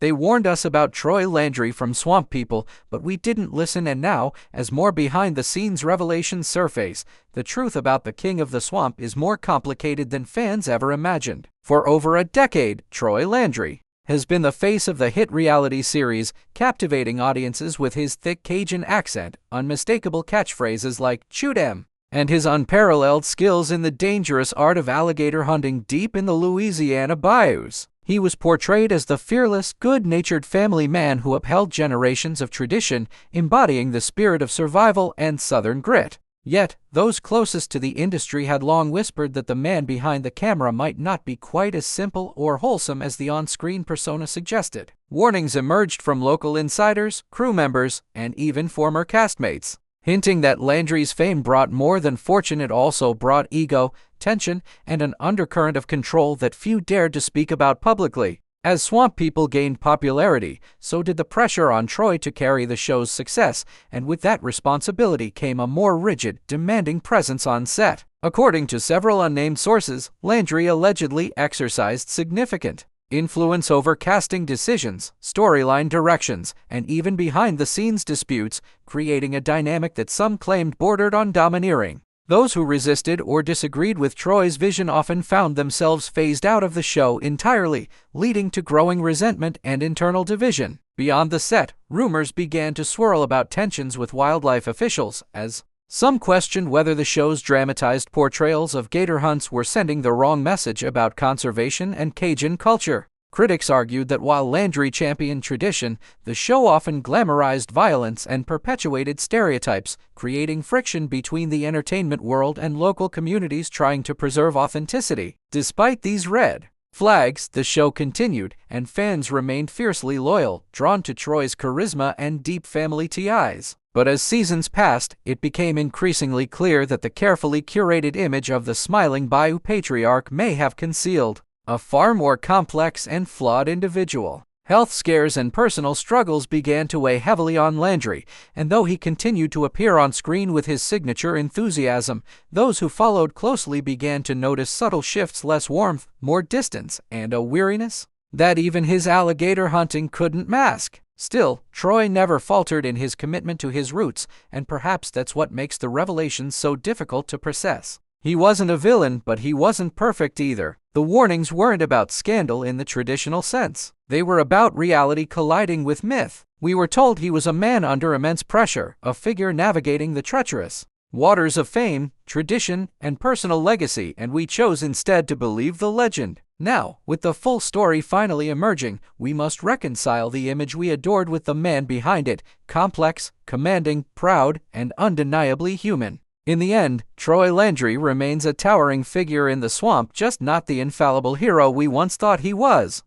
They warned us about Troy Landry from Swamp People, but we didn't listen, and now, as more behind-the-scenes revelations surface, the truth about the King of the Swamp is more complicated than fans ever imagined. For over a decade, Troy Landry has been the face of the hit reality series, captivating audiences with his thick Cajun accent, unmistakable catchphrases like "Shoot 'em," and his unparalleled skills in the dangerous art of alligator hunting deep in the Louisiana bayous. He was portrayed as the fearless, good-natured family man who upheld generations of tradition, embodying the spirit of survival and Southern grit. Yet, those closest to the industry had long whispered that the man behind the camera might not be quite as simple or wholesome as the on-screen persona suggested. Warnings emerged from local insiders, crew members, and even former castmates, hinting that Landry's fame brought more than fortune. It also brought ego, tension, and an undercurrent of control that few dared to speak about publicly. As Swamp People gained popularity, so did the pressure on Troy to carry the show's success, and with that responsibility came a more rigid, demanding presence on set. According to several unnamed sources, Landry allegedly exercised significant influence over casting decisions, storyline directions, and even behind-the-scenes disputes, creating a dynamic that some claimed bordered on domineering. Those who resisted or disagreed with Troy's vision often found themselves phased out of the show entirely, leading to growing resentment and internal division. Beyond the set, rumors began to swirl about tensions with wildlife officials, as some questioned whether the show's dramatized portrayals of gator hunts were sending the wrong message about conservation and Cajun culture. Critics argued that while Landry championed tradition, the show often glamorized violence and perpetuated stereotypes, creating friction between the entertainment world and local communities trying to preserve authenticity. Despite these red flags, the show continued, and fans remained fiercely loyal, drawn to Troy's charisma and deep family ties. But as seasons passed, it became increasingly clear that the carefully curated image of the smiling Bayou patriarch may have concealed a far more complex and flawed individual. Health scares and personal struggles began to weigh heavily on Landry, and though he continued to appear on screen with his signature enthusiasm, those who followed closely began to notice subtle shifts: less warmth, more distance, and a weariness that even his alligator hunting couldn't mask. Still, Troy never faltered in his commitment to his roots, and perhaps that's what makes the revelations so difficult to process. He wasn't a villain, but he wasn't perfect either. The warnings weren't about scandal in the traditional sense. They were about reality colliding with myth. We were told he was a man under immense pressure, a figure navigating the treacherous waters of fame, tradition, and personal legacy, and we chose instead to believe the legend. Now, with the full story finally emerging, we must reconcile the image we adored with the man behind it: complex, commanding, proud, and undeniably human. In the end, Troy Landry remains a towering figure in the swamp, just not the infallible hero we once thought he was.